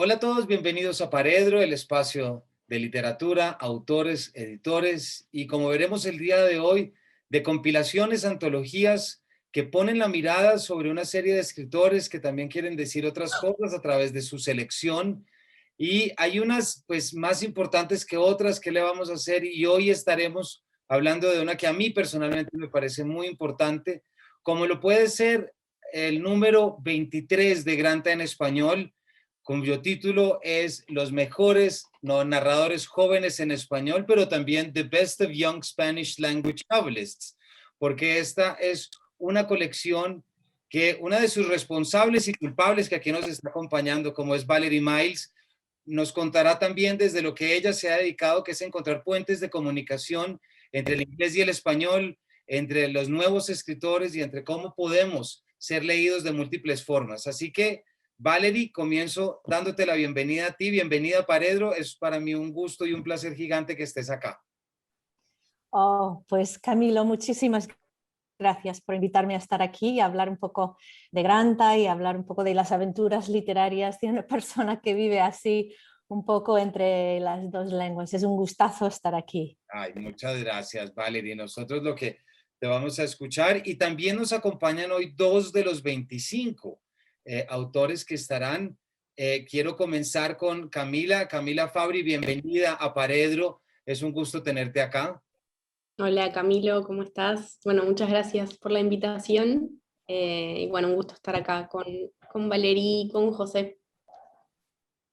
Hola a todos, bienvenidos a Paredro, el espacio de literatura, autores, editores y como veremos el día de hoy, de compilaciones, antologías que ponen la mirada sobre una serie de escritores que también quieren decir otras cosas a través de su selección. Y hay unas pues más importantes que otras que le vamos a hacer y hoy estaremos hablando de una que a mí personalmente me parece muy importante, como lo puede ser el número 23 de Granta en español, cuyo título es Los mejores narradores jóvenes en español, pero también The Best of Young Spanish Language Novelists, porque esta es una colección que una de sus responsables y culpables que aquí nos está acompañando, como es Valerie Miles, nos contará también desde lo que ella se ha dedicado, que es encontrar puentes de comunicación entre el inglés y el español, entre los nuevos escritores y entre cómo podemos ser leídos de múltiples formas. Así que, Valerie, comienzo dándote la bienvenida a ti, bienvenida a Paredro, es para mí un gusto y un placer gigante que estés acá. Oh, pues Camilo, muchísimas gracias por invitarme a estar aquí y hablar un poco de Granta y hablar un poco de las aventuras literarias de una persona que vive así un poco entre las dos lenguas. Es un gustazo estar aquí. Ay, muchas gracias, Valerie. Nosotros lo que te vamos a escuchar y también nos acompañan hoy dos de los 25 autores que estarán. Quiero comenzar con Camila. Camila Fabri, bienvenida a Paredro. Es un gusto tenerte acá. Hola Camilo, ¿cómo estás? Bueno, muchas gracias por la invitación y bueno, un gusto estar acá con Valerie y con José.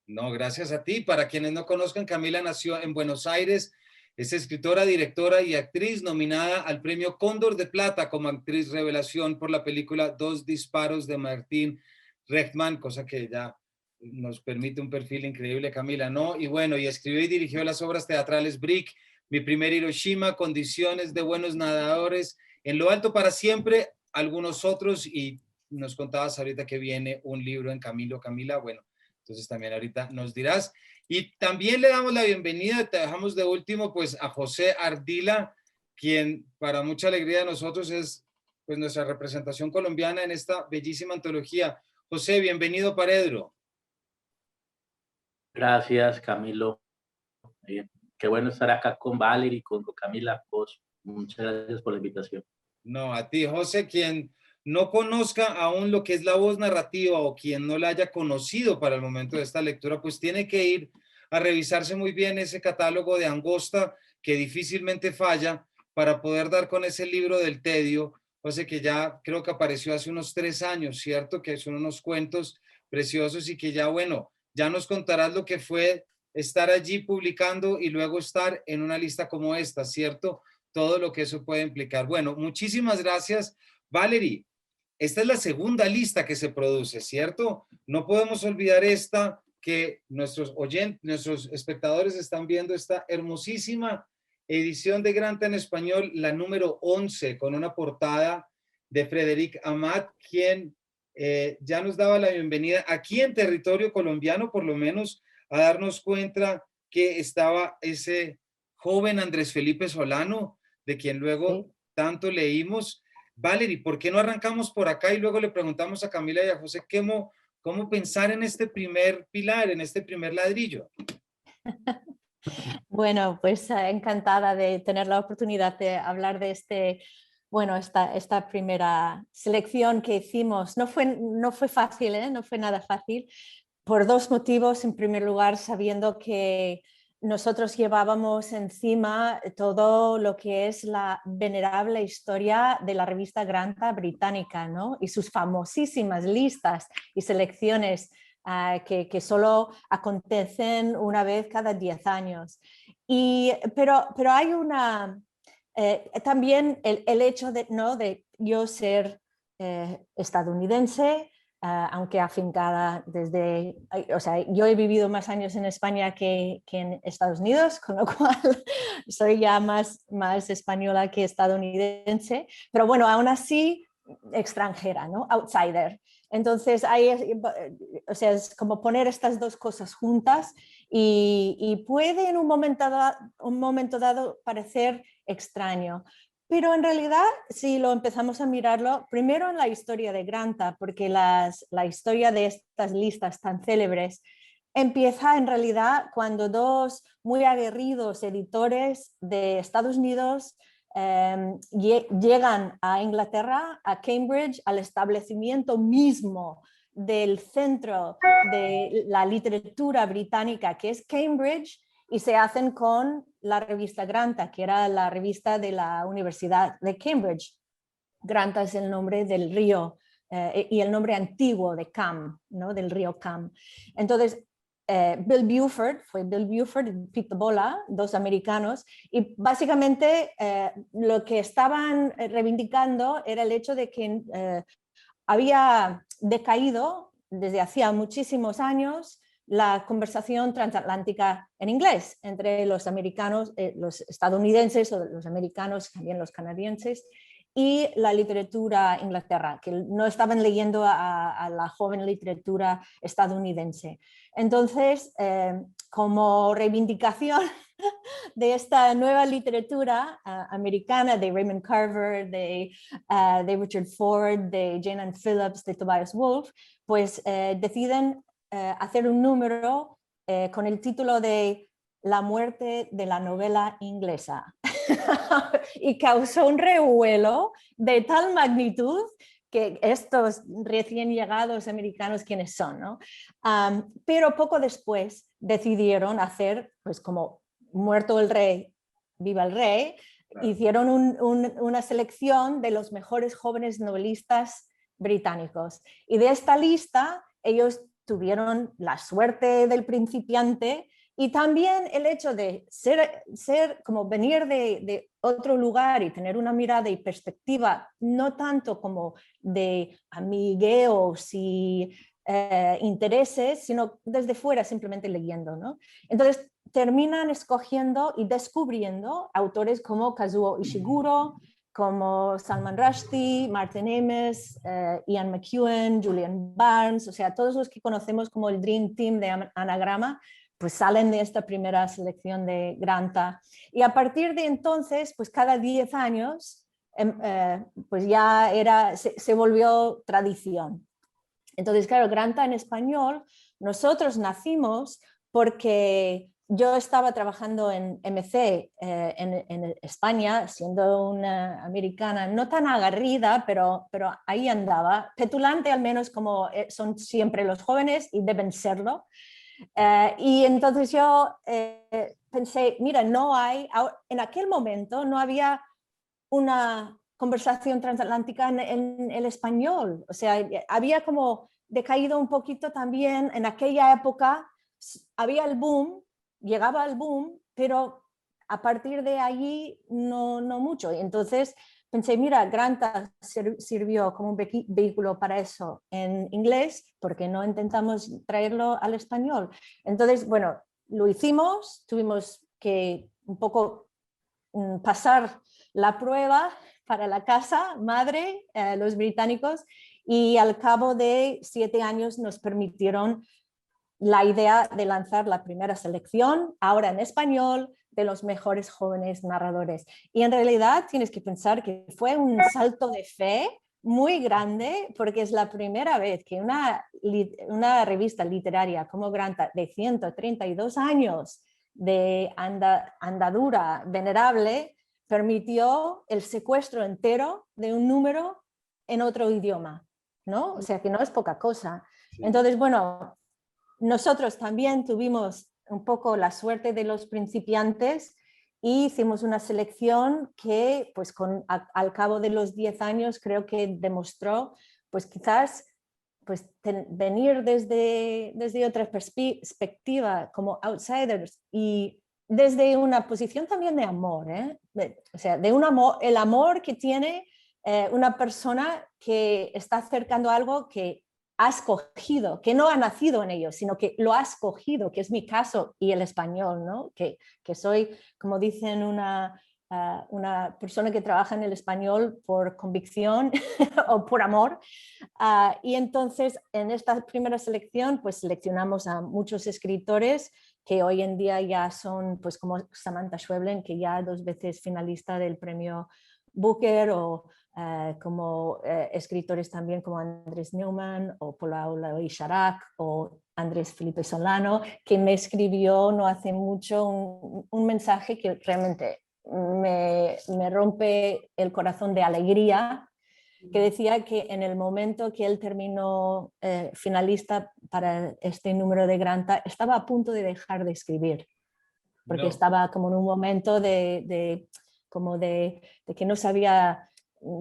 No, gracias a ti. Para quienes no conozcan, Camila nació en Buenos Aires, es escritora, directora y actriz nominada al premio Cóndor de Plata como actriz revelación por la película Dos disparos de Martín Rechtman, cosa que ya nos permite un perfil increíble, Camila, ¿no? Y bueno, y escribió y dirigió las obras teatrales Brick, Mi primer Hiroshima, Condiciones de buenos nadadores, En lo alto para siempre, algunos otros, y nos contabas ahorita que viene un libro en Camilo, Camila, bueno. Entonces también ahorita nos dirás. Y también le damos la bienvenida, te dejamos de último, pues a José Ardila, quien para mucha alegría de nosotros es pues nuestra representación colombiana en esta bellísima antología. José, bienvenido a Paredro. Gracias, Camilo. Qué bueno estar acá con Valerie y con Camila. Vos, muchas gracias por la invitación. No, a ti, José, quien no conozca aún lo que es la voz narrativa o quien no la haya conocido para el momento de esta lectura, pues tiene que ir a revisarse muy bien ese catálogo de Angosta que difícilmente falla para poder dar con ese libro del tedio, José, que ya creo que apareció hace unos 3 años, ¿cierto? Que son unos cuentos preciosos y que ya, bueno, ya nos contarás lo que fue estar allí publicando y luego estar en una lista como esta, ¿cierto? Todo lo que eso puede implicar. Bueno, muchísimas gracias, Valerie. Esta es la segunda lista que se produce, ¿cierto? No podemos olvidar esta que nuestros oyentes, nuestros espectadores están viendo esta hermosísima edición de Granta en español, la número 11, con una portada de Frédéric Amat, quien ya nos daba la bienvenida aquí en territorio colombiano, por lo menos, a darnos cuenta que estaba ese joven Andrés Felipe Solano, de quien luego tanto leímos. Valerie, ¿por qué no arrancamos por acá y luego le preguntamos a Camila y a José cómo pensar en este primer pilar, en este primer ladrillo? Bueno, pues encantada de tener la oportunidad de hablar de esta primera selección que hicimos. No fue fácil, no fue nada fácil, por dos motivos. En primer lugar, sabiendo que nosotros llevábamos encima todo lo que es la venerable historia de la revista Granta británica, ¿no? Y sus famosísimas listas y selecciones que solo acontecen una vez cada 10 años. Pero hay también el hecho de, ¿no?, de yo ser estadounidense, aunque afincada desde, o sea, yo he vivido más años en España que en Estados Unidos, con lo cual soy ya más española que estadounidense, pero bueno, aún así extranjera, ¿no? Outsider. Entonces, o sea, es como poner estas dos cosas juntas y puede en un momento dado parecer extraño. Pero en realidad, si lo empezamos a mirarlo, primero en la historia de Granta, porque la historia de estas listas tan célebres empieza en realidad cuando dos muy aguerridos editores de Estados Unidos llegan a Inglaterra, a Cambridge, al establecimiento mismo del centro de la literatura británica, que es Cambridge, y se hacen con la revista Granta, que era la revista de la Universidad de Cambridge. Granta es el nombre del río y el nombre antiguo de Cam, ¿no? Del río Cam. Entonces, Bill Buford y Pete Bola, dos americanos, y básicamente lo que estaban reivindicando era el hecho de que había decaído desde hacía muchísimos años la conversación transatlántica en inglés entre los americanos, los estadounidenses o los americanos, también los canadienses, y la literatura Inglaterra, que no estaban leyendo a la joven literatura estadounidense. Entonces, como reivindicación de esta nueva literatura americana de Raymond Carver, de Richard Ford, de Jane Ann Phillips, de Tobias Wolff, pues deciden hacer un número con el título de La muerte de la novela inglesa. Y causó un revuelo de tal magnitud que estos recién llegados americanos, ¿quiénes son? ¿No? Pero poco después decidieron hacer, pues como muerto el rey, viva el rey, claro. Hicieron una selección de los mejores jóvenes novelistas británicos. Y de esta lista ellos tuvieron la suerte del principiante y también el hecho de ser como venir de otro lugar y tener una mirada y perspectiva no tanto como de amigueos y intereses, sino desde fuera simplemente leyendo, ¿no? Entonces terminan escogiendo y descubriendo autores como Kazuo Ishiguro, como Salman Rushdie, Martin Amis, Ian McEwan, Julian Barnes, o sea, todos los que conocemos como el Dream Team de Anagrama, pues salen de esta primera selección de Granta. Y a partir de entonces, pues cada 10 años, pues ya se volvió tradición. Entonces, claro, Granta en español, nosotros nacimos porque yo estaba trabajando en MC en España, siendo una americana no tan aguerrida, pero ahí andaba, petulante al menos como son siempre los jóvenes y deben serlo. Y entonces yo pensé, mira, en aquel momento no había una conversación transatlántica en el español, o sea, había como decaído un poquito también en aquella época, había el boom, llegaba el boom, pero a partir de allí no mucho. Y entonces pensé, mira, Granta sirvió como un vehículo para eso en inglés, porque no intentamos traerlo al español. Entonces, bueno, lo hicimos, tuvimos que un poco pasar la prueba para la casa madre, los británicos, y al cabo de 7 años nos permitieron la idea de lanzar la primera selección, ahora en español, de los mejores jóvenes narradores. Y en realidad tienes que pensar que fue un salto de fe muy grande, porque es la primera vez que una revista literaria como Granta, de 132 años de andadura venerable, permitió el secuestro entero de un número en otro idioma, ¿no? O sea que no es poca cosa. Entonces, bueno, nosotros también tuvimos un poco la suerte de los principiantes y hicimos una selección que, pues, al cabo de los 10 años creo que demostró, pues, quizás pues, venir desde otra perspectiva como outsiders y desde una posición también de amor, o sea, de el amor que tiene una persona que está acercando algo que ha escogido, que no ha nacido en ello, sino que lo ha escogido, que es mi caso y el español, ¿no? Que soy, como dicen, una persona que trabaja en el español por convicción o por amor. Y entonces en esta primera selección pues seleccionamos a muchos escritores que hoy en día ya son, pues como Samantha Schweblin, que ya 2 veces finalista del premio Booker, o como escritores también como Andrés Neumann o Paula Isharak o Andrés Felipe Solano, que me escribió no hace mucho un mensaje que realmente me rompe el corazón de alegría, que decía que en el momento que él terminó finalista para este número de Granta, estaba a punto de dejar de escribir, porque No. estaba como en un momento como de que no sabía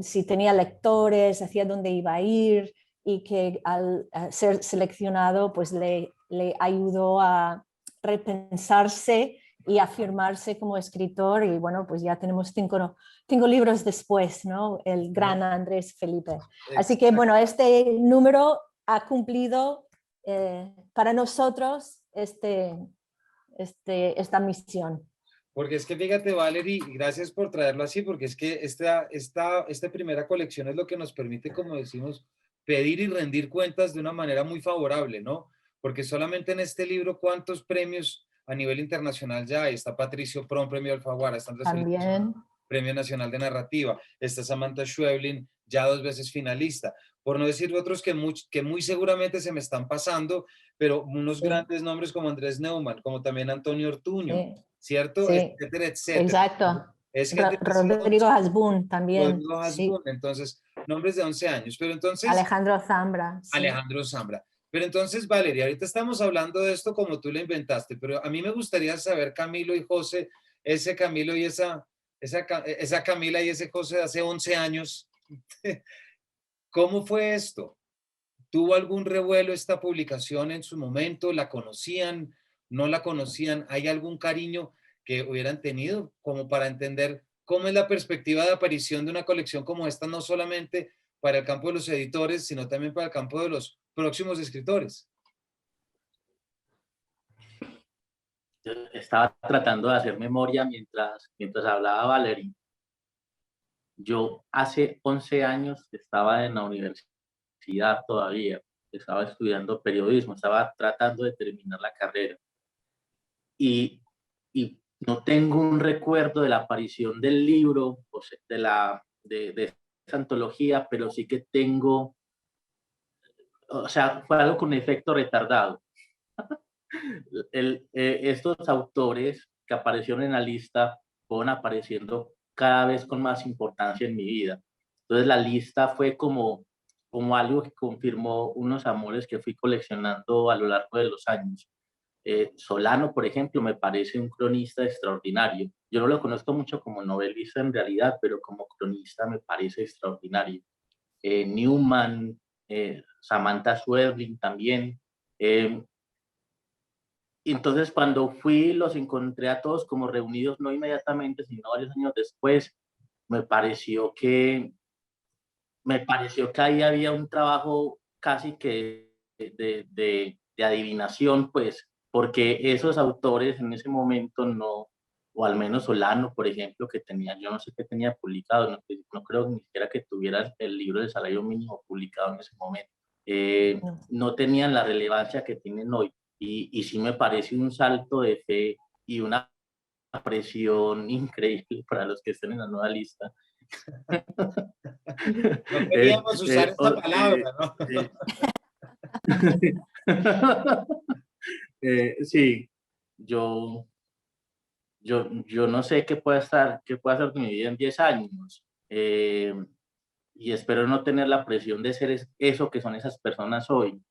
si tenía lectores, hacia dónde iba a ir, y que al ser seleccionado pues le ayudó a repensarse y afirmarse como escritor, y bueno, pues ya tenemos cinco libros después, ¿no? El gran Andrés Felipe. Así que bueno, este número ha cumplido para nosotros esta misión. Porque es que fíjate, Valerie, y gracias por traerlo así, porque es que esta primera colección es lo que nos permite, como decimos, pedir y rendir cuentas de una manera muy favorable, ¿no? Porque solamente en este libro, ¿cuántos premios a nivel internacional ya hay? Está Patricio Prom, Premio Alfaguara, está Andrés Felipe Solano, También. Premio Nacional de Narrativa, está Samantha Schweblin, ya 2 veces finalista, por no decir otros que muy seguramente se me están pasando, pero unos Sí. grandes nombres como Andrés Neumann, como también Antonio Ortuño, Sí. ¿cierto? Sí. Etcétera, etcétera. Exacto. Es gente de Rodrigo Hasbún también. Rodrigo Sí. Hasbún, entonces, nombres de 11 años, pero entonces, Alejandro Zambra. Sí. Alejandro Zambra. Pero entonces, Valeria, ahorita estamos hablando de esto como tú lo inventaste, pero a mí me gustaría saber, Camilo y José, ese Camilo y esa Camila y ese José de hace 11 años, ¿cómo fue esto? ¿Tuvo algún revuelo esta publicación en su momento? ¿La conocían? ¿No la conocían? ¿Hay algún cariño que hubieran tenido como para entender cómo es la perspectiva de aparición de una colección como esta, no solamente para el campo de los editores, sino también para el campo de los próximos escritores? Yo estaba tratando de hacer memoria mientras hablaba Valerie. Yo hace 11 años estaba en la universidad todavía, estaba estudiando periodismo, estaba tratando de terminar la carrera. Y no tengo un recuerdo de la aparición del libro, o sea, de esa antología, pero sí que tengo, o sea, fue algo con efecto retardado. Estos autores que aparecieron en la lista fueron apareciendo cada vez con más importancia en mi vida. Entonces la lista fue como algo que confirmó unos amores que fui coleccionando a lo largo de los años. Solano, por ejemplo, me parece un cronista extraordinario. Yo no lo conozco mucho como novelista en realidad, pero como cronista me parece extraordinario. Newman, Samantha Schweblin también. Entonces, cuando fui, los encontré a todos como reunidos, no inmediatamente, sino varios años después. Me pareció que, ahí había un trabajo casi que de adivinación, pues, porque esos autores en ese momento no, o al menos Solano, por ejemplo, que tenía, yo no sé qué tenía publicado, no creo ni siquiera que tuviera el libro del salario mínimo publicado en ese momento. No tenían la relevancia que tienen hoy. Y sí me parece un salto de fe y una presión increíble para los que estén en la nueva lista. No queríamos usar esta palabra, ¿no? Sí, yo no sé qué puede hacer de mi vida en 10 años. Y espero no tener la presión de ser eso que son esas personas hoy.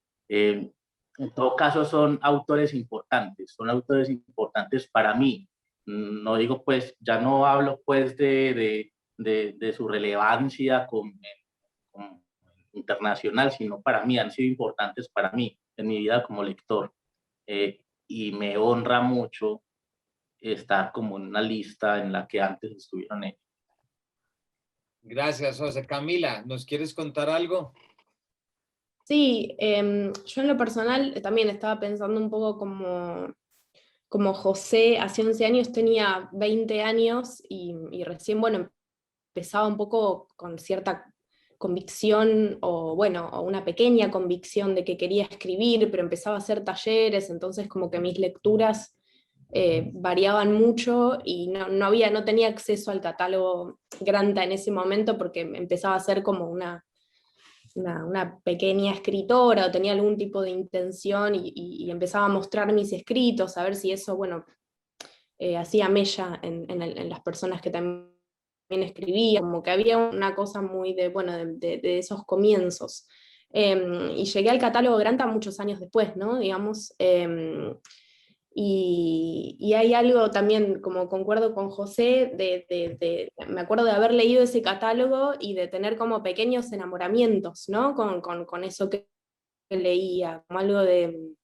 En todo caso, son autores importantes para mí. No digo, pues, ya no hablo, pues, de su relevancia internacional, sino para mí, han sido importantes para mí, en mi vida como lector. Y me honra mucho estar como en una lista en la que antes estuvieron ellos. Gracias, José. Camila, ¿nos quieres contar algo? Sí, yo en lo personal también estaba pensando un poco como José, hace 11 años tenía 20 años y recién, bueno, empezaba un poco con cierta convicción o bueno, o una pequeña convicción de que quería escribir, pero empezaba a hacer talleres, entonces como que mis lecturas variaban mucho y no tenía acceso al catálogo Granta en ese momento porque empezaba a ser como una pequeña escritora o tenía algún tipo de intención y empezaba a mostrar mis escritos, a ver si eso, bueno, hacía mella en las personas que también escribía, como que había una cosa muy de, bueno, de esos comienzos. Y llegué al catálogo Granta muchos años después, ¿no? Digamos, y hay algo también, como concuerdo con José, me acuerdo de haber leído ese catálogo y de tener como pequeños enamoramientos, ¿no? Con eso que leía, como algo de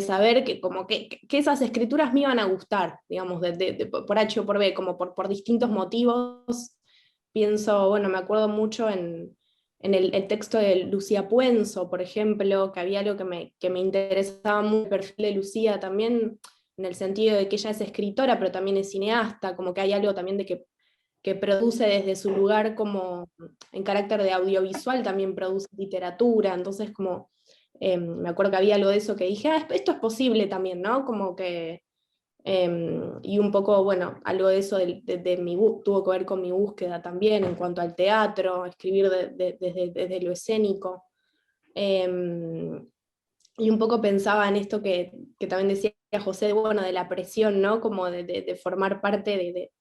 saber que, como que esas escrituras me iban a gustar, digamos, por H o por B, como por distintos motivos. Pienso, bueno, me acuerdo mucho en el texto de Lucía Puenzo, por ejemplo, que había algo que me interesaba mucho, el perfil de Lucía también, en el sentido de que ella es escritora, pero también es cineasta, como que hay algo también de que produce desde su lugar como en carácter de audiovisual, también produce literatura, entonces como me acuerdo que había algo de eso que dije, esto es posible también, ¿no? Como que, y un poco, bueno, algo de eso tuvo que ver con mi búsqueda también en cuanto al teatro, escribir desde lo escénico. Y un poco pensaba en esto que también decía José, bueno, de la presión, ¿no? Como de formar parte de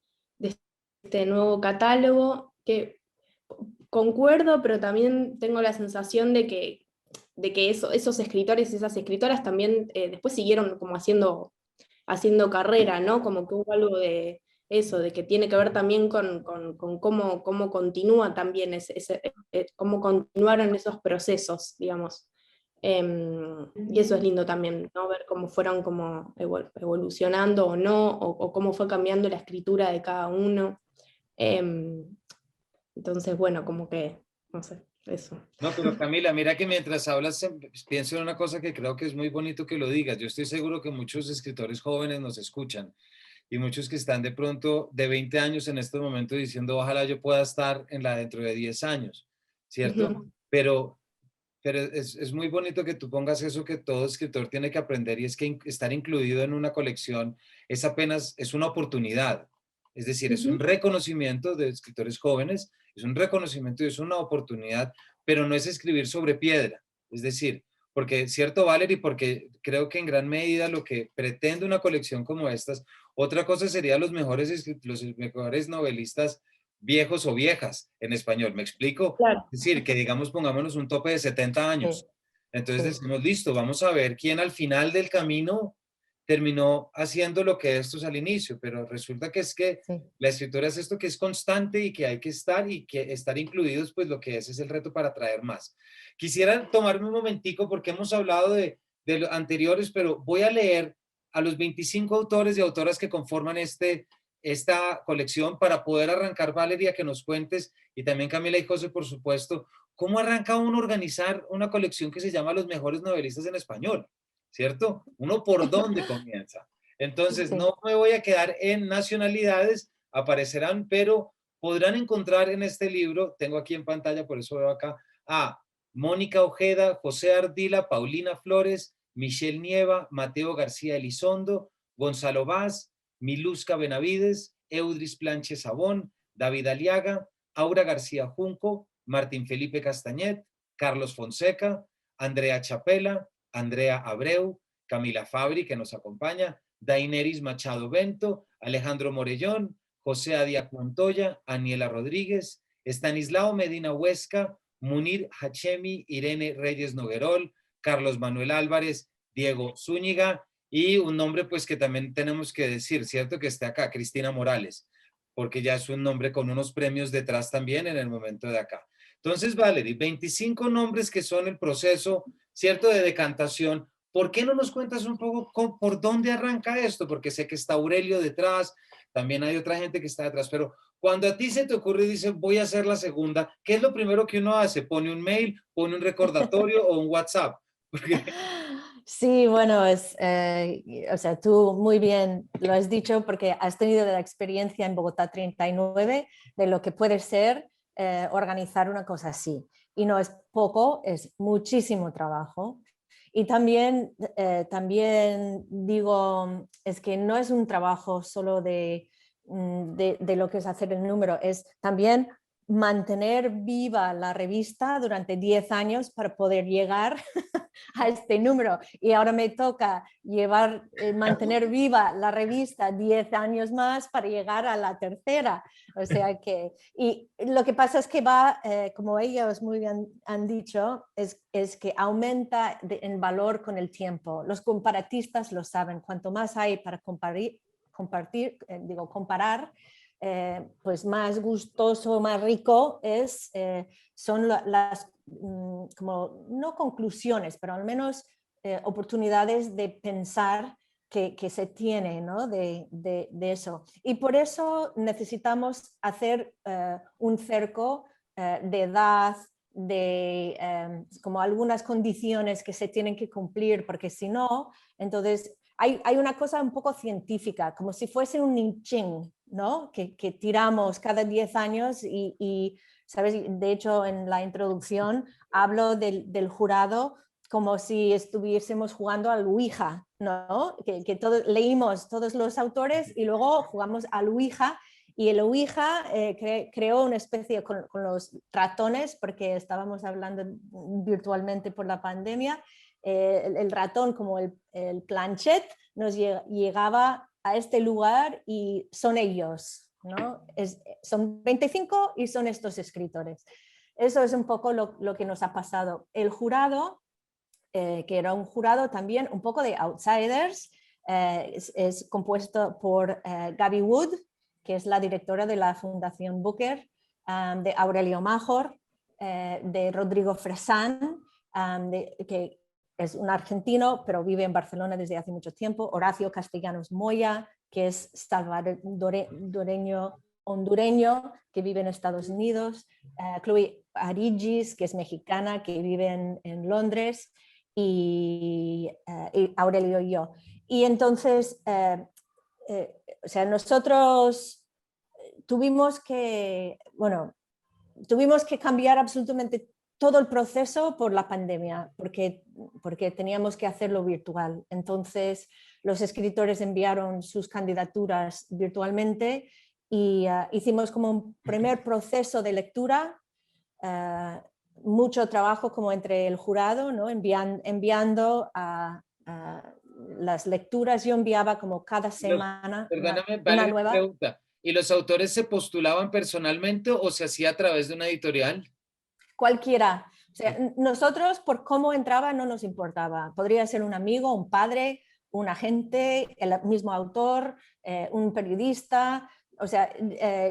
este nuevo catálogo, que concuerdo, pero también tengo la sensación de que esos escritores y esas escritoras también después siguieron como haciendo carrera, ¿no? Como que hubo algo de eso, de que tiene que ver también con cómo continúa también, cómo continuaron esos procesos, digamos. Y eso es lindo también, ¿no? Ver cómo fueron como evolucionando o no, o cómo fue cambiando la escritura de cada uno. Em, entonces, bueno, como que, no sé, eso. No, pero Camila, mira que mientras hablas, pienso en una cosa que creo que es muy bonito que lo digas. Yo estoy seguro que muchos escritores jóvenes nos escuchan y muchos que están de pronto de 20 años en este momento diciendo, ojalá yo pueda estar en la dentro de 10 años, ¿cierto? Ujú. Pero es muy bonito que tú pongas eso que todo escritor tiene que aprender y es que estar incluido en una colección es apenas, es una oportunidad. Es decir, es un Ujú. reconocimiento de escritores jóvenes, es un reconocimiento y es una oportunidad, pero no es escribir sobre piedra. Es decir, porque, cierto, Valerie, porque creo que en gran medida lo que pretende una colección como estas, otra cosa sería los los mejores novelistas viejos o viejas en español. ¿Me explico? Claro. Es decir, que digamos, pongámonos un tope de 70 Sí, años. Entonces sí, decimos, listo, vamos a ver quién al final del camino terminó haciendo lo que estos al inicio, pero resulta que es que sí. la escritura es esto que es constante y que hay que estar y que estar incluidos, pues lo que es el reto para traer más. Quisiera tomarme un momentico porque hemos hablado de los anteriores, pero voy a leer a los 25 autores y autoras que conforman esta colección para poder arrancar, Valeria, que nos cuentes, y también Camila y José, por supuesto, cómo arranca uno a organizar una colección que se llama Los Mejores Novelistas en Español, ¿cierto? Uno por dónde comienza. Entonces, Sí. no me voy a quedar en nacionalidades, aparecerán, pero podrán encontrar en este libro, tengo aquí en pantalla, por eso veo acá, a Mónica Ojeda, José Ardila, Paulina Flores, Michelle Nieva, Mateo García Elizondo, Gonzalo Vaz, Miluska Benavides, Eudris Planche Sabón, David Aliaga, Aura García Junco, Martín Felipe Castañet, Carlos Fonseca, Andrea Chapela, Andrea Abreu, Camila Fabri, que nos acompaña, Daineris Machado Bento, Alejandro Morellón, José Adia Montoya, Aniela Rodríguez, Estanislao Medina Huesca, Munir Hachemi, Irene Reyes Noguerol, Carlos Manuel Álvarez, Diego Zúñiga y un nombre pues que también tenemos que decir, ¿cierto? Que está acá, Cristina Morales, porque ya es un nombre con unos premios detrás también en el momento de acá. Entonces, Valerie, 25 nombres que son el proceso, ¿cierto? De decantación. ¿Por qué no nos cuentas un poco por dónde arranca esto? Porque sé que está Aurelio detrás, también hay otra gente que está detrás, pero cuando a ti se te ocurre y dices, voy a hacer la segunda, ¿qué es lo primero que uno hace? ¿Pone un mail, pone un recordatorio o un WhatsApp? Porque... Sí, bueno, o sea, tú muy bien lo has dicho porque has tenido la experiencia en Bogotá 39 de lo que puede ser organizar una cosa así. Y no es poco, es muchísimo trabajo. Y también digo, es que no es un trabajo solo de lo que es hacer el número, es también mantener viva la revista durante 10 años para poder llegar a este número. Y ahora me toca mantener viva la revista 10 años más para llegar a la tercera. O sea que, y lo que pasa es que va, como ellos muy bien han dicho, es que aumenta en valor con el tiempo. Los comparatistas lo saben, cuanto más hay para comparar, pues más gustoso, más rico son las, como no conclusiones, pero al menos oportunidades de pensar que se tiene, ¿no? de eso. Y por eso necesitamos hacer un cerco de edad, de como algunas condiciones que se tienen que cumplir, porque si no, entonces hay una cosa un poco científica, como si fuese un ninching, ¿no? Que tiramos cada 10 años y, ¿sabes? De hecho, en la introducción hablo del jurado como si estuviésemos jugando al Ouija, ¿no? Que leímos todos los autores y luego jugamos al Ouija. Y el Ouija creó una especie con los ratones, porque estábamos hablando virtualmente por la pandemia, el ratón como el planchet nos llegaba a este lugar y son ellos, ¿no? Son 25 y son estos escritores. Eso es un poco lo que nos ha pasado. El jurado, que era un jurado también un poco de outsiders, es compuesto por Gaby Wood, que es la directora de la Fundación Booker, de Aurelio Major, de Rodrigo Fresán, que es un argentino, pero vive en Barcelona desde hace mucho tiempo, Horacio Castellanos Moya, que es salvadoreño hondureño, que vive en Estados Unidos, Chloe Arigis, que es mexicana, que vive en Londres, y Aurelio y yo. Y entonces, o sea, nosotros tuvimos que cambiar absolutamente todo el proceso por la pandemia, porque teníamos que hacerlo virtual. Entonces, los escritores enviaron sus candidaturas virtualmente y hicimos como un primer proceso de lectura, mucho trabajo como entre el jurado, ¿no? Enviando las lecturas. Yo enviaba como cada semana Perdóname, una vale, nueva. pregunta. ¿Y los autores se postulaban personalmente o se hacía a través de una editorial? Cualquiera. O sea, nosotros por cómo entraba no nos importaba. Podría ser un amigo, un padre, un agente, el mismo autor, un periodista. O sea,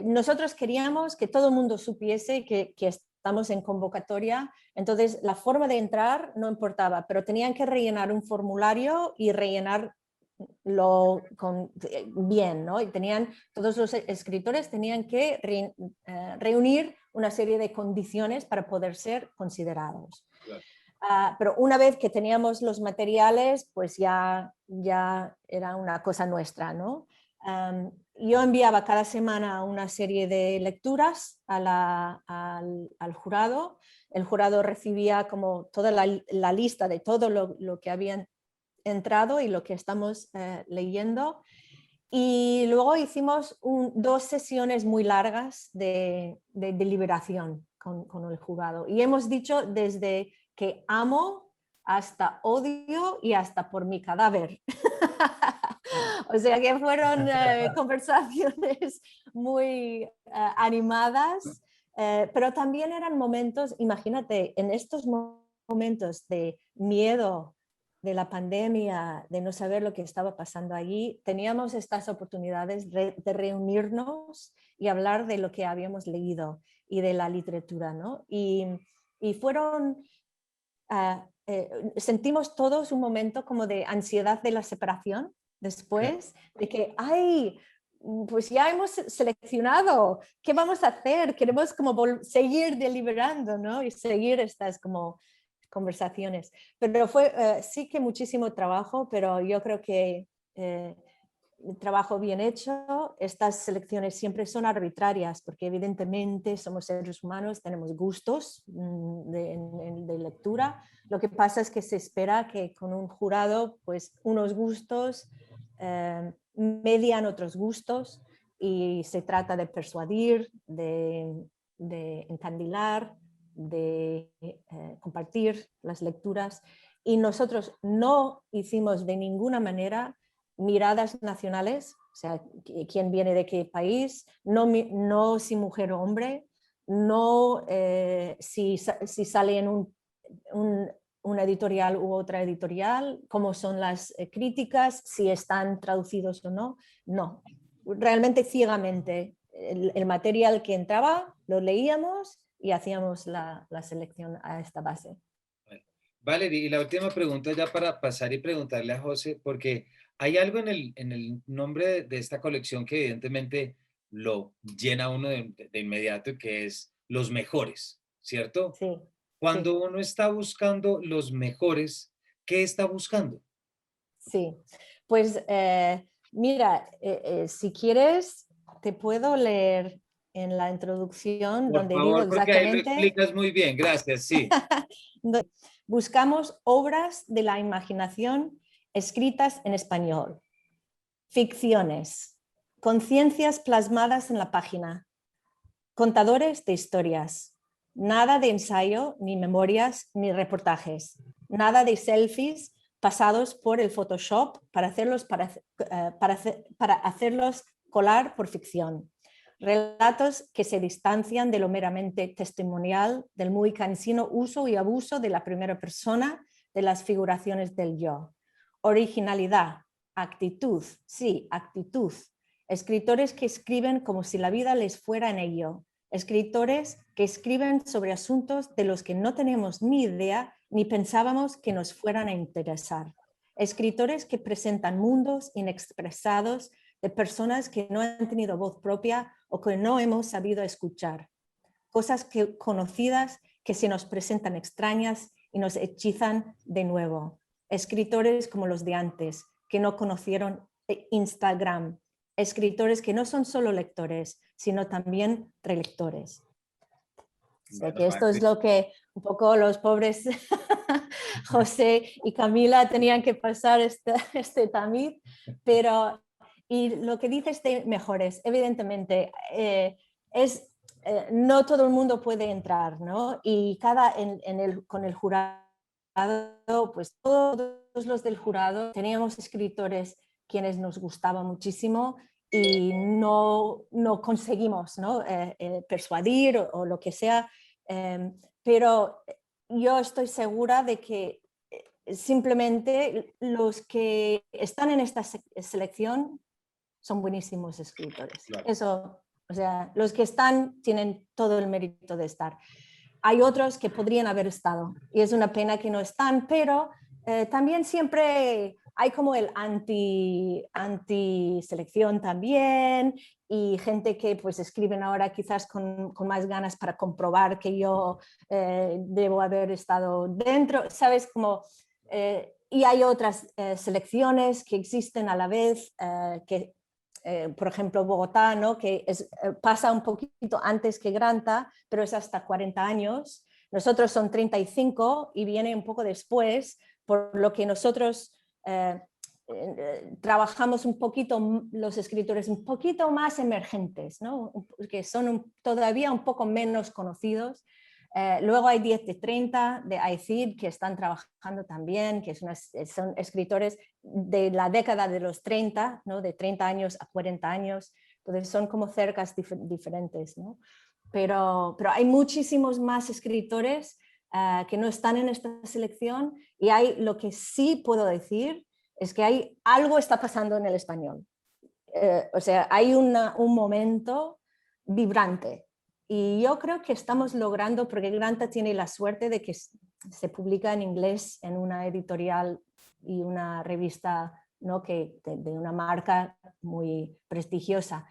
nosotros queríamos que todo el mundo supiese que estamos en convocatoria. Entonces, la forma de entrar no importaba, pero tenían que rellenar un formulario y rellenarlo bien, ¿no? Y todos los escritores tenían que reunir una serie de condiciones para poder ser considerados. Claro. Pero una vez que teníamos los materiales, pues ya era una cosa nuestra, ¿no? Yo enviaba cada semana una serie de lecturas al jurado. El jurado recibía como toda la lista de todo lo que habían entrado y lo que estamos leyendo. Y luego hicimos 2 sesiones muy largas de deliberación con el jurado. Y hemos dicho desde que amo hasta odio y hasta por mi cadáver. O sea que fueron conversaciones muy animadas, pero también eran momentos, imagínate, en estos momentos de miedo, de la pandemia, de no saber lo que estaba pasando allí, teníamos estas oportunidades de reunirnos y hablar de lo que habíamos leído y de la literatura, ¿no? Y fueron, sentimos todos un momento como de ansiedad de la separación después, de que, ay, pues ya hemos seleccionado, ¿qué vamos a hacer? Queremos como seguir deliberando, ¿no? Y seguir estas como conversaciones. Pero fue sí que muchísimo trabajo, pero yo creo que trabajo bien hecho. Estas selecciones siempre son arbitrarias porque evidentemente somos seres humanos, tenemos gustos de lectura. Lo que pasa es que se espera que con un jurado pues unos gustos median otros gustos y se trata de persuadir, de de encandilar, de compartir las lecturas, y nosotros no hicimos de ninguna manera miradas nacionales, o sea, quién viene de qué país, no si mujer o hombre, no si sale en una editorial u otra editorial, cómo son las críticas, si están traducidos o no. No, realmente ciegamente. El material que entraba lo leíamos y hacíamos la selección a esta base. Valerie, y la última pregunta ya para pasar y preguntarle a José, porque hay algo en el nombre de esta colección que evidentemente lo llena uno de inmediato, que es los mejores, ¿cierto? Sí, Cuando sí. uno está buscando los mejores, ¿qué está buscando? Sí, pues mira, si quieres, te puedo leer en la introducción Por donde digo favor, porque ahí lo exactamente, explicas muy bien, gracias, sí. buscamos obras de la imaginación escritas en español, ficciones, conciencias plasmadas en la página, contadores de historias, nada de ensayo, ni memorias, ni reportajes, nada de selfies pasados por el Photoshop para hacerlos colar por ficción. Relatos que se distancian de lo meramente testimonial, del muy cansino uso y abuso de la primera persona, de las figuraciones del yo. Originalidad, actitud, sí, actitud. Escritores que escriben como si la vida les fuera en ello. Escritores que escriben sobre asuntos de los que no tenemos ni idea ni pensábamos que nos fueran a interesar. Escritores que presentan mundos inexpresados de personas que no han tenido voz propia o que no hemos sabido escuchar. Cosas conocidas que se nos presentan extrañas y nos hechizan de nuevo. Escritores como los de antes, que no conocieron Instagram. Escritores que no son solo lectores, sino también relectores. Sé que esto es lo que un poco los pobres José y Camila tenían que pasar este tamiz, pero y lo que dices de mejores, evidentemente, no todo el mundo puede entrar, ¿no? Y con el jurado, pues todos los del jurado teníamos escritores quienes nos gustaban muchísimo y no conseguimos, ¿no? Persuadir o lo que sea, pero yo estoy segura de que simplemente los que están en esta selección son buenísimos escritores. Claro. Eso, o sea, los que están tienen todo el mérito de estar. Hay otros que podrían haber estado y es una pena que no están, pero también siempre hay como el anti-selección también, y gente que pues escriben ahora quizás con más ganas para comprobar que yo debo haber estado dentro, ¿sabes? Como, y hay otras selecciones que existen a la vez, que por ejemplo Bogotá, ¿no? Que pasa un poquito antes que Granta, pero es hasta 40 años. Nosotros son 35 y viene un poco después, por lo que nosotros trabajamos un poquito, los escritores un poquito más emergentes, ¿no? Que son todavía un poco menos conocidos. Luego hay 10 de 30 de AICID que están trabajando también, que son escritores de la década de los 30, ¿no? De 30 años a 40 años, entonces son como cercas diferentes, ¿no? Pero hay muchísimos más escritores que no están en esta selección, y lo que sí puedo decir es que algo está pasando en el español. O sea, hay un momento vibrante. Y yo creo que estamos logrando, porque Granta tiene la suerte de que se publica en inglés en una editorial y una revista, ¿no? de una marca muy prestigiosa.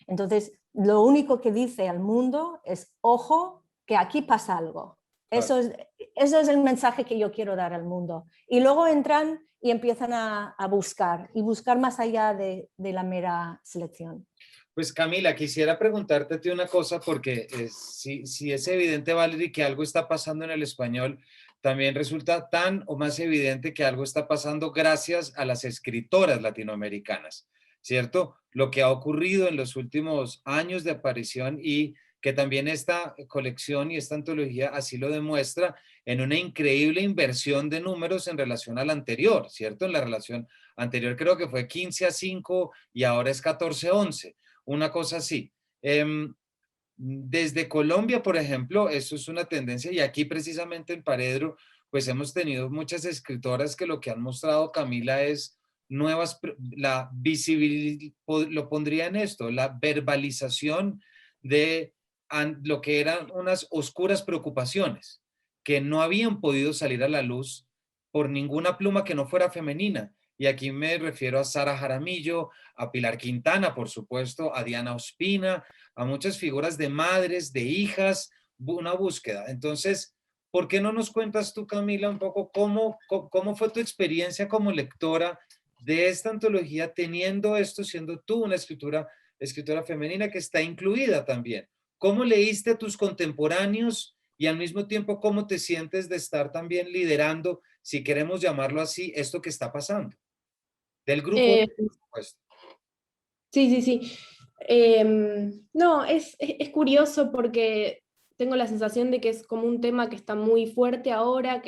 Entonces, lo único que dice al mundo es, ojo, que aquí pasa algo. Eso es el mensaje que yo quiero dar al mundo. Y luego entran y empiezan a buscar más allá de la mera selección. Pues Camila, quisiera preguntarte a ti una cosa, porque si es evidente, Valerie, que algo está pasando en el español, también resulta tan o más evidente que algo está pasando gracias a las escritoras latinoamericanas, ¿cierto? Lo que ha ocurrido en los últimos años de aparición y que también esta colección y esta antología así lo demuestra, en una increíble inversión de números en relación a la anterior, ¿cierto? En la relación anterior creo que fue 15-5 y ahora es 14-11, una cosa así. Desde Colombia, por ejemplo, eso es una tendencia y aquí precisamente en Paredro, pues hemos tenido muchas escritoras que lo que han mostrado, Camila, es nuevas, la visibilidad, lo pondría en esto, la verbalización de lo que eran unas oscuras preocupaciones que no habían podido salir a la luz por ninguna pluma que no fuera femenina. Y aquí me refiero a Sara Jaramillo, a Pilar Quintana, por supuesto, a Diana Ospina, a muchas figuras de madres, de hijas, una búsqueda. Entonces, ¿por qué no nos cuentas tú, Camila, un poco cómo fue tu experiencia como lectora de esta antología, teniendo esto, siendo tú una escritora femenina que está incluida también? ¿Cómo leíste a tus contemporáneos y al mismo tiempo cómo te sientes de estar también liderando, si queremos llamarlo así, esto que está pasando? Del grupo, Eh, por supuesto. sí, sí, sí. No, es curioso porque tengo la sensación de que es como un tema que está muy fuerte ahora,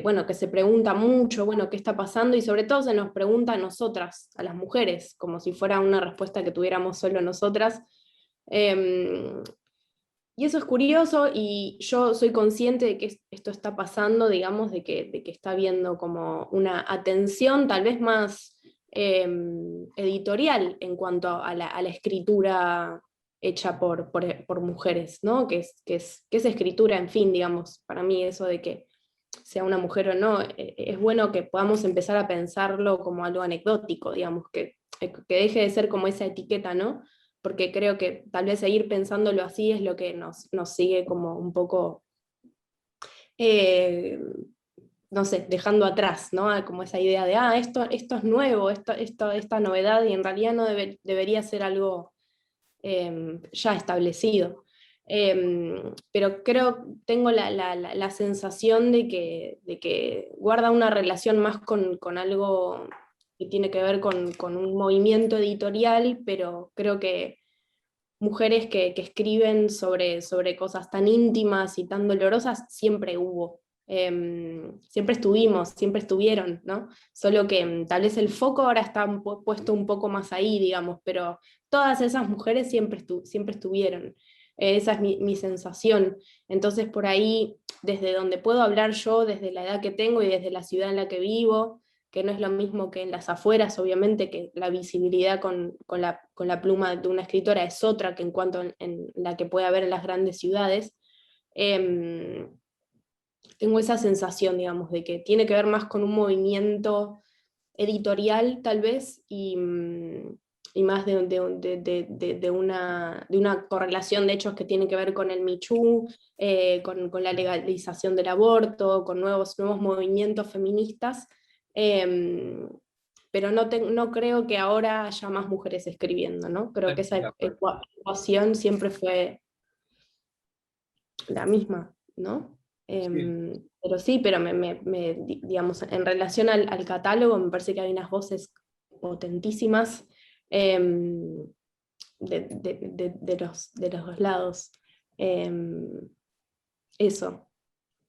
bueno, que se pregunta mucho, bueno, qué está pasando y sobre todo se nos pregunta a nosotras, a las mujeres, como si fuera una respuesta que tuviéramos solo nosotras. Em, y eso es curioso y yo soy consciente de que esto está pasando, digamos, de que está habiendo como una atención tal vez más editorial en cuanto a la escritura hecha por mujeres, ¿no? Que es escritura, en fin, digamos, para mí eso de que sea una mujer o no, es bueno que podamos empezar a pensarlo como algo anecdótico, digamos, que deje de ser como esa etiqueta, ¿no? Porque creo que tal vez seguir pensándolo así es lo que nos sigue como un poco, eh, no sé, dejando atrás, ¿no? Como esa idea de, esto es nuevo, esta novedad, y en realidad no debería ser algo ya establecido. Pero tengo la sensación de que guarda una relación más con algo que tiene que ver con un movimiento editorial, pero creo que mujeres que escriben sobre cosas tan íntimas y tan dolorosas siempre hubo. Siempre estuvimos, siempre estuvieron, ¿no? Solo que tal vez el foco ahora está puesto un poco más ahí, digamos, pero todas esas mujeres siempre estuvieron. Esa es mi sensación. Entonces, por ahí, desde donde puedo hablar yo, desde la edad que tengo y desde la ciudad en la que vivo, que no es lo mismo que en las afueras, obviamente, que la visibilidad con la pluma de una escritora es otra que en cuanto en la que puede haber en las grandes ciudades. Tengo esa sensación, digamos, de que tiene que ver más con un movimiento editorial, tal vez, y más de una correlación de hechos que tiene que ver con el Me Too, con la legalización del aborto, con nuevos movimientos feministas. Pero no creo que ahora haya más mujeres escribiendo, ¿no? Creo que De esa acuerdo. ecuación siempre fue la misma, ¿no? Sí. Pero sí, pero digamos, en relación al catálogo, me parece que hay unas voces potentísimas em, de los dos lados. Em, Eso.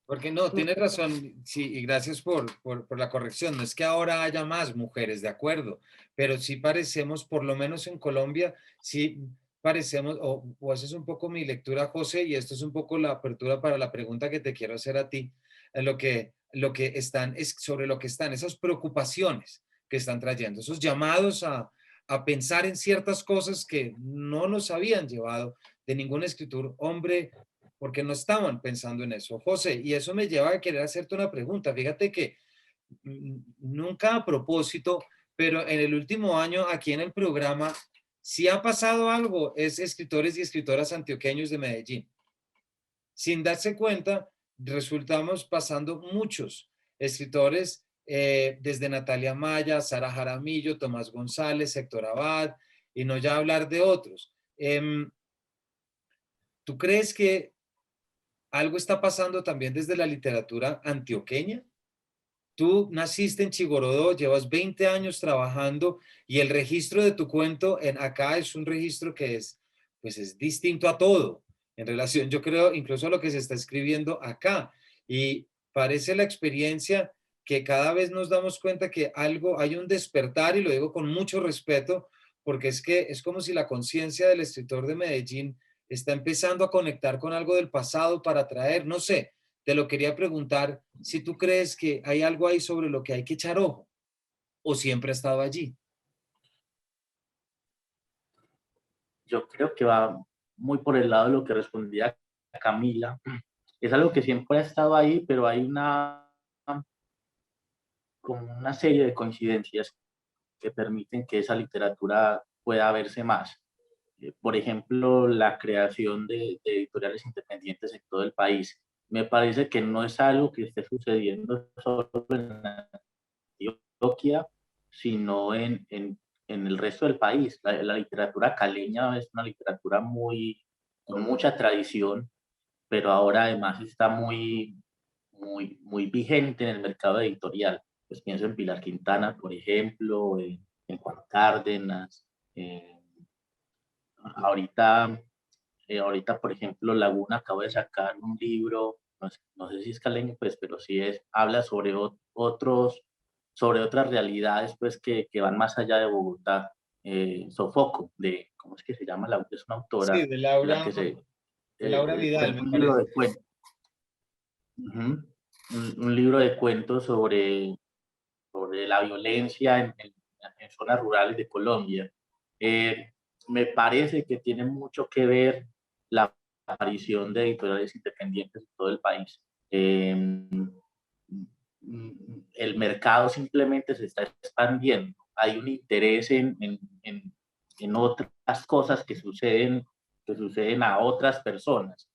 Porque no, tienes razón, sí, y gracias por la corrección. No es que ahora haya más mujeres, de acuerdo, pero sí parecemos, por lo menos en Colombia, sí parecemos, o esa es un poco mi lectura, José, y esto es un poco la apertura para la pregunta que te quiero hacer a ti, en lo que están, es sobre lo que están, esas preocupaciones que están trayendo, esos llamados a pensar en ciertas cosas que no nos habían llevado de ningún escritor hombre porque no estaban pensando en eso. José, y eso me lleva a querer hacerte una pregunta. Fíjate que nunca a propósito, pero en el último año aquí en el programa, si ha pasado algo, es escritores y escritoras antioqueños de Medellín. Sin darse cuenta, resultamos pasando muchos escritores, desde Natalia Maya, Sara Jaramillo, Tomás González, Héctor Abad, y no ya hablar de otros. ¿Tú crees que algo está pasando también desde la literatura antioqueña? Tú naciste en Chigorodó, llevas 20 años trabajando y el registro de tu cuento acá es un registro que es pues es distinto a todo en relación, yo creo, incluso a lo que se está escribiendo acá. Y parece la experiencia que cada vez nos damos cuenta que algo, hay un despertar, y lo digo con mucho respeto, porque es que es como si la conciencia del escritor de Medellín está empezando a conectar con algo del pasado para traer, no sé, te lo quería preguntar si tú crees que hay algo ahí sobre lo que hay que echar ojo, o siempre ha estado allí. Yo creo que va muy por el lado de lo que respondía Camila. Es algo que siempre ha estado ahí, pero hay como una serie de coincidencias que permiten que esa literatura pueda verse más. Por ejemplo, la creación de editoriales independientes en todo el país. Me parece que no es algo que esté sucediendo solo en Antioquia, sino en el resto del país. La literatura caleña es una literatura con mucha tradición, pero ahora además está muy vigente en el mercado editorial. Pues pienso en Pilar Quintana, por ejemplo, en Juan Cárdenas. Ahorita, por ejemplo, Laguna acaba de sacar un libro, no sé si es caleño, pues, pero sí habla sobre sobre otras realidades, pues, que van más allá de Bogotá. Sofoco, ¿cómo es que se llama? Es una Sí, autora de de la Laura, que de Laura Vidal, cuenta me un libro parece. de cuentos. Ujú. Un libro de cuentos sobre la violencia en zonas rurales de Colombia. Me parece que tiene mucho que ver la aparición de editoriales independientes en todo el país. El mercado simplemente se está expandiendo. Hay un interés en otras cosas que suceden a otras personas.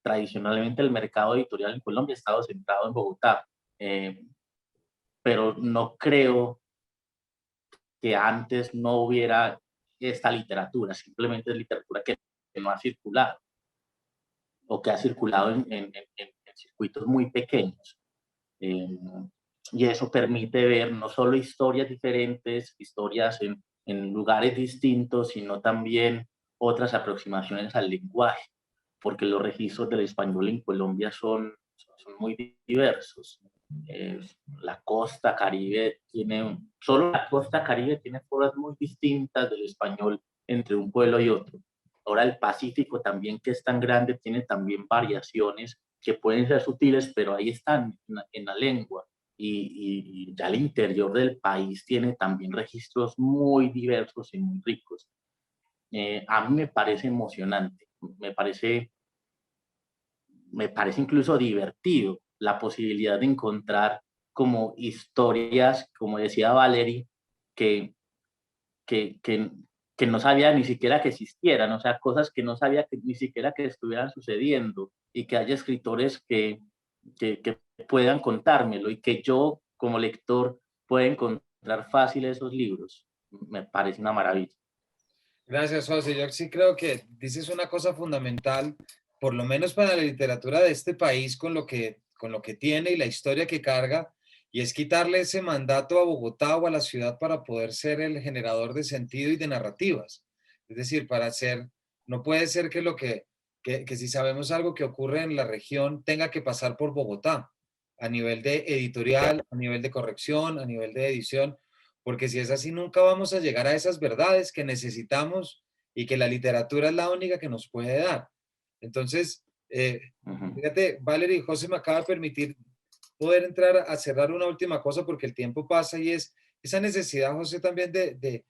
Tradicionalmente el mercado editorial en Colombia ha estado centrado en Bogotá, pero no creo que antes no hubiera esta literatura, simplemente es literatura que no ha circulado o que ha circulado en circuitos muy pequeños. Eh, y eso permite ver no solo historias diferentes, historias en lugares distintos, sino también otras aproximaciones al lenguaje, porque los registros del español en Colombia son muy diversos. La costa Caribe solo la costa Caribe tiene formas muy distintas del español entre un pueblo y otro. Ahora el Pacífico también, que es tan grande, tiene también variaciones que pueden ser sutiles, pero ahí están en la lengua. Y ya el interior del país tiene también registros muy diversos y muy ricos. A mí me parece emocionante, me parece incluso divertido la posibilidad de encontrar como historias, como decía Valerie, que, que, que, que no sabía ni siquiera que existieran, o sea, cosas que no sabía ni siquiera que estuvieran sucediendo, y que haya escritores que puedan contármelo y que yo como lector pueda encontrar fácil esos libros. Me parece una maravilla. Gracias, José. Yo sí creo que dices una cosa fundamental, por lo menos para la literatura de este país, con lo que tiene y la historia que carga, y es quitarle ese mandato a Bogotá o a la ciudad para poder ser el generador de sentido y de narrativas. Es decir, no puede ser que que si sabemos algo que ocurre en la región tenga que pasar por Bogotá, a nivel de editorial, a nivel de corrección, a nivel de edición, porque si es así, nunca vamos a llegar a esas verdades que necesitamos y que la literatura es la única que nos puede dar. Entonces, fíjate, Valerie y José me acaba de permitir poder entrar a cerrar una última cosa porque el tiempo pasa, y es esa necesidad, José, también de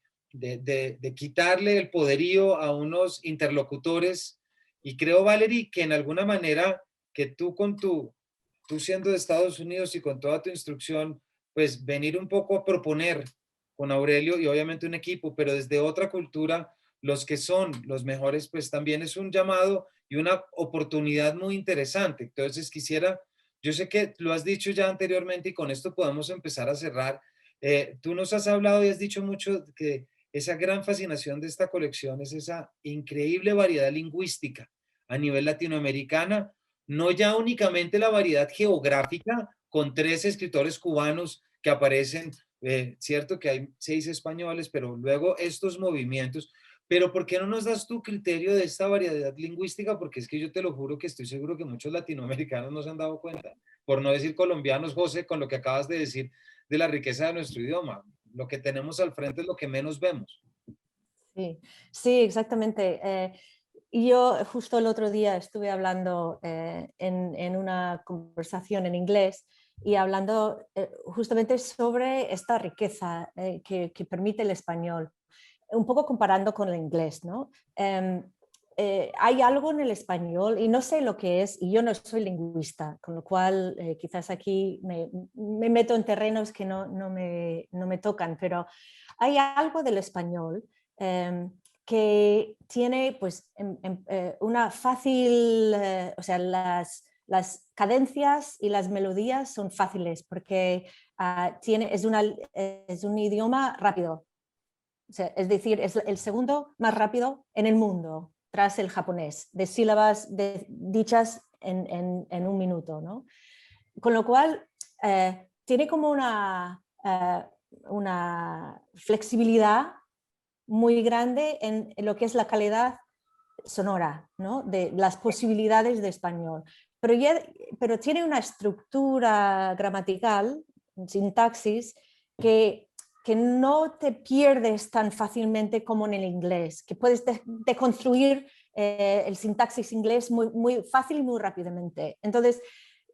quitarle el poderío a unos interlocutores. Y creo, Valerie, que en alguna manera que tú siendo de Estados Unidos y con toda tu instrucción, pues venir un poco a proponer con Aurelio y obviamente un equipo, pero desde otra cultura, los que son los mejores, pues también es un llamado y una oportunidad muy interesante. Entonces yo sé que lo has dicho ya anteriormente y con esto podemos empezar a cerrar. Tú nos has hablado y has dicho mucho que esa gran fascinación de esta colección es esa increíble variedad lingüística a nivel latinoamericana, no ya únicamente la variedad geográfica con 3 escritores cubanos que aparecen, cierto que hay 6 españoles, pero luego estos movimientos, Pero ¿por qué no nos das tu criterio de esta variedad lingüística? Porque es que yo te lo juro que estoy seguro que muchos latinoamericanos no se han dado cuenta, por no decir colombianos, José, con lo que acabas de decir de la riqueza de nuestro idioma. Lo que tenemos al frente es lo que menos vemos. Sí, sí, exactamente. Y yo justo el otro día estuve hablando en una conversación en inglés y hablando justamente sobre esta riqueza que permite el español, un poco comparando con el inglés, ¿no? Hay algo en el español, y no sé lo que es, y yo no soy lingüista, con lo cual quizás aquí me meto en terrenos que no me tocan, pero hay algo del español que tiene pues una fácil, o sea, las cadencias y las melodías son fáciles porque es un idioma rápido. O sea, es decir, es el segundo más rápido en el mundo, tras el japonés, de sílabas dichas en un minuto, ¿no? Con lo cual, tiene como una flexibilidad muy grande en lo que es la calidad sonora, ¿no? De las posibilidades de español. Pero tiene una estructura gramatical, sintaxis, que no te pierdes tan fácilmente como en el inglés, que puedes deconstruir el sintaxis inglés muy fácil y muy rápidamente. Entonces,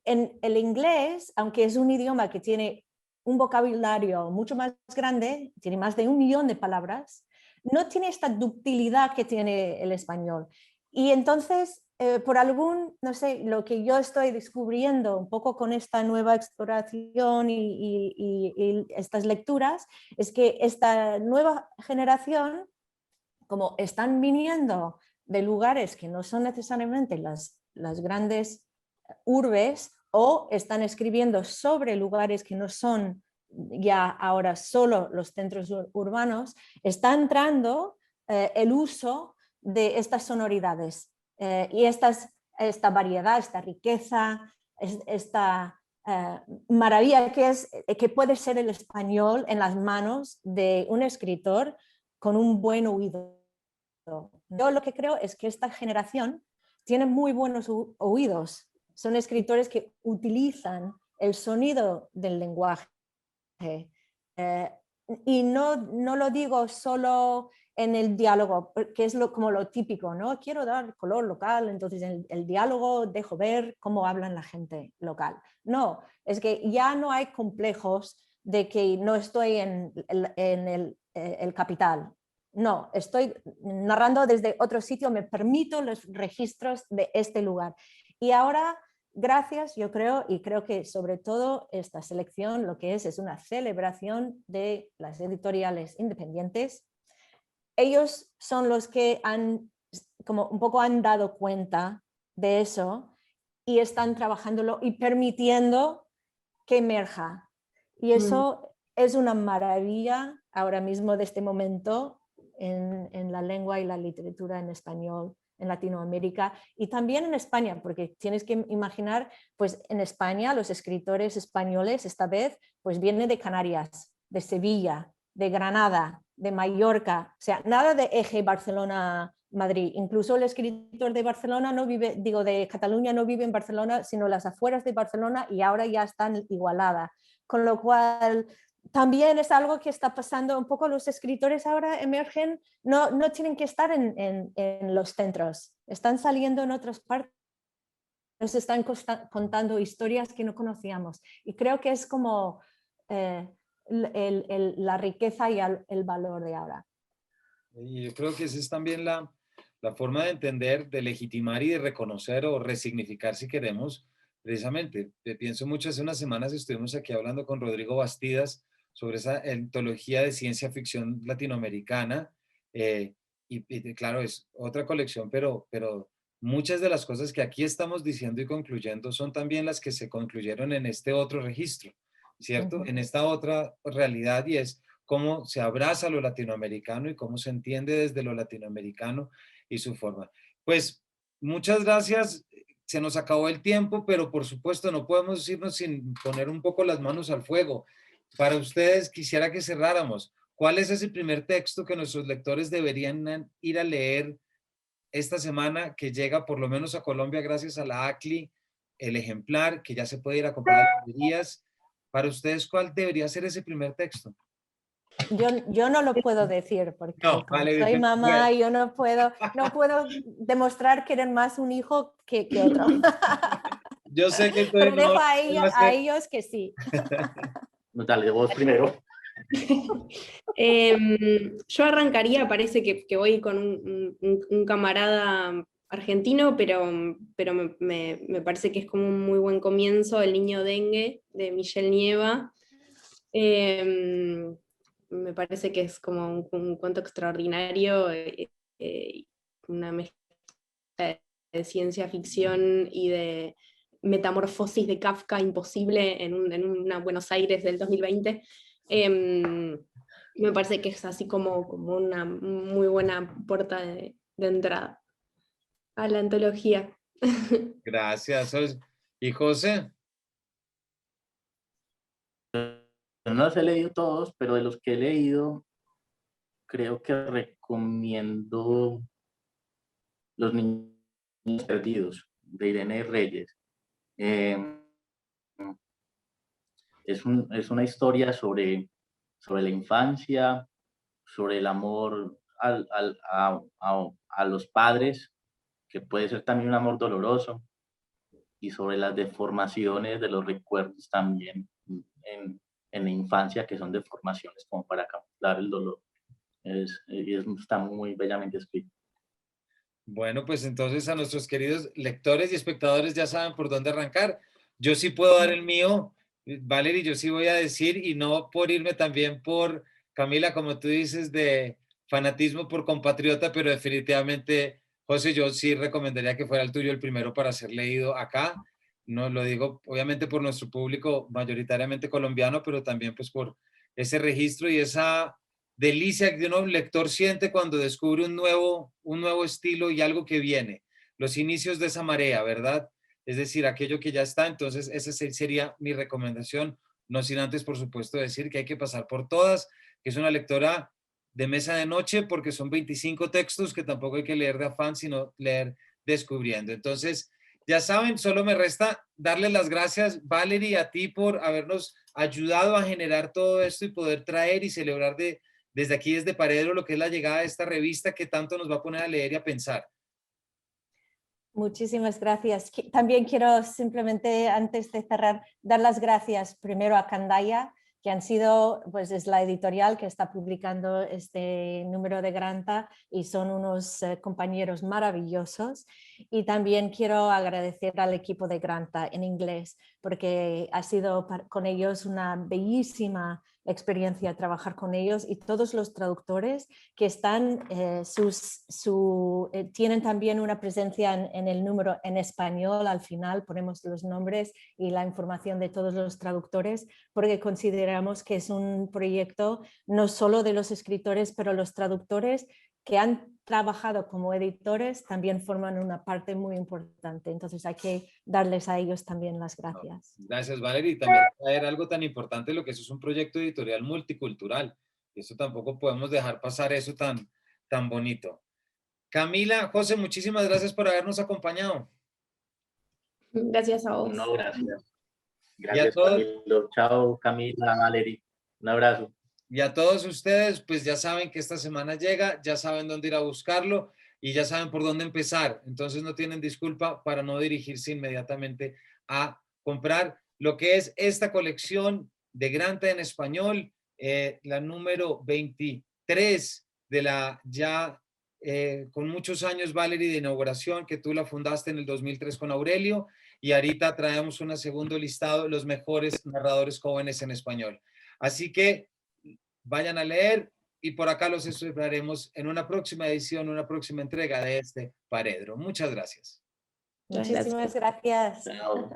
en el inglés, aunque es un idioma que tiene un vocabulario mucho más grande, tiene más de 1 millón de palabras, no tiene esta ductilidad que tiene el español. Y entonces, por no sé, lo que yo estoy descubriendo un poco con esta nueva exploración y estas lecturas, es que esta nueva generación, como están viniendo de lugares que no son necesariamente las grandes urbes, o están escribiendo sobre lugares que no son ya ahora solo los centros urbanos, está entrando el uso de estas sonoridades y esta variedad, esta riqueza, esta maravilla que puede ser el español en las manos de un escritor con un buen oído. Yo lo que creo es que esta generación tiene muy buenos oídos. Son escritores que utilizan el sonido del lenguaje. Y no lo digo solo en el diálogo, que es como lo típico, ¿no? Quiero dar color local, entonces en el diálogo dejo ver cómo hablan la gente local. No, es que ya no hay complejos de que no estoy en el capital. No, estoy narrando desde otro sitio, me permito los registros de este lugar. Y ahora, gracias, yo creo, y creo que sobre todo esta selección lo que es una celebración de las editoriales independientes. Ellos son los que como un poco han dado cuenta de eso y están trabajándolo y permitiendo que emerja. Y eso es una maravilla ahora mismo de este momento en la lengua y la literatura en español en Latinoamérica y también en España, porque tienes que imaginar, pues en España los escritores españoles esta vez pues vienen de Canarias, de Sevilla, de Granada, de Mallorca, o sea, nada de eje Barcelona-Madrid. Incluso el escritor de Barcelona no vive, digo, de Cataluña no vive en Barcelona, sino las afueras de Barcelona y ahora ya están igualadas. Con lo cual, también es algo que está pasando un poco, los escritores ahora emergen, no tienen que estar en los centros, están saliendo en otras partes, nos están contando historias que no conocíamos. Y creo que es como la riqueza y el valor de ahora. Y yo creo que esa es también la forma de entender, de legitimar y de reconocer o resignificar si queremos, precisamente. Pienso mucho, hace unas semanas estuvimos aquí hablando con Rodrigo Bastidas sobre esa antología de ciencia ficción latinoamericana, y claro, es otra colección, pero muchas de las cosas que aquí estamos diciendo y concluyendo son también las que se concluyeron en este otro registro, ¿cierto? En esta otra realidad, y es cómo se abraza lo latinoamericano y cómo se entiende desde lo latinoamericano y su forma. Pues muchas gracias, se nos acabó el tiempo, pero por supuesto no podemos irnos sin poner un poco las manos al fuego. Para ustedes quisiera que cerráramos. ¿cuál es ese primer texto que nuestros lectores deberían ir a leer esta semana, que llega por lo menos a Colombia gracias a la ACLI, el ejemplar que ya se puede ir a comprar en librerías? Para ustedes, ¿cuál debería ser ese primer texto? Yo no lo puedo decir porque No, como vale, soy mamá, bueno. yo no puedo demostrar que eres más un hijo que otro. Yo sé que Pero entonces no dejo va a a ser. ellos que sí. No, dale, vos primero. Yo arrancaría, parece que voy con un camarada argentino, pero me parece que es como un muy buen comienzo, El niño dengue, de Michelle Nieva. Me parece que es como un cuento extraordinario, una mezcla de ciencia ficción y de metamorfosis de Kafka imposible en una Buenos Aires del 2020. Me parece que es así como una muy buena puerta de entrada a la antología. Gracias. ¿Y José? No los he leído todos, pero de los que he leído, creo que recomiendo Los niños perdidos, de Irene Reyes. Eh, es una historia sobre la infancia, sobre el amor a los padres, que puede ser también un amor doloroso, y sobre las deformaciones de los recuerdos también en la infancia, que son deformaciones como para camuflar el dolor. Está muy bellamente escrito. Bueno, pues entonces a nuestros queridos lectores y espectadores ya saben por dónde arrancar. Yo sí puedo dar el mío, Valerie, yo sí voy a decir, y no por irme también por, Camila, como tú dices, de fanatismo por compatriota, pero definitivamente, José, yo sí recomendaría que fuera el tuyo el primero para ser leído acá. No lo digo, obviamente, por nuestro público mayoritariamente colombiano, pero también pues por ese registro y esa delicia que un lector siente cuando descubre un nuevo estilo y algo que viene, los inicios de esa marea, ¿verdad? Es decir, aquello que ya está. Entonces esa sería mi recomendación, no sin antes, por supuesto, decir que hay que pasar por todas, que es una lectora de mesa de noche, porque son 25 textos que tampoco hay que leer de afán, sino leer descubriendo. Entonces, ya saben, solo me resta darles las gracias, Valerie, a ti por habernos ayudado a generar todo esto y poder traer y celebrar desde aquí, desde Paredro, lo que es la llegada de esta revista que tanto nos va a poner a leer y a pensar. Muchísimas gracias. También quiero simplemente, antes de cerrar, dar las gracias primero a Candaya, que han sido, pues es la editorial que está publicando este número de Granta y son unos compañeros maravillosos. Y también quiero agradecer al equipo de Granta en inglés, porque ha sido con ellos una bellísima experiencia trabajar con ellos, y todos los traductores que están, tienen también una presencia en el número en español. Al final ponemos los nombres y la información de todos los traductores, porque consideramos que es un proyecto no solo de los escritores, pero los traductores que han trabajado como editores también forman una parte muy importante. Entonces hay que darles a ellos también las gracias. Gracias, Valerie. Y también traer algo tan importante, lo que eso es un proyecto editorial multicultural. Y eso tampoco podemos dejar pasar eso tan bonito. Camila, José, muchísimas gracias por habernos acompañado. Gracias a vos. No, gracias. Y a Gracias, todos, Camilo. Chao, Camila, Valerie. Un abrazo. y a todos ustedes, pues ya saben que esta semana llega, ya saben dónde ir a buscarlo y ya saben por dónde empezar. Entonces no tienen disculpa para no dirigirse inmediatamente a comprar lo que es esta colección de Granta en español, la número 23 de la ya con muchos años, Valerie, de inauguración, que tú la fundaste en el 2003 con Aurelio, y ahorita traemos un segundo listado de los mejores narradores jóvenes en español. Así que vayan a leer y por acá los esperaremos en una próxima edición, una próxima entrega de este Paredro. Muchas gracias. Muchísimas gracias. Chao.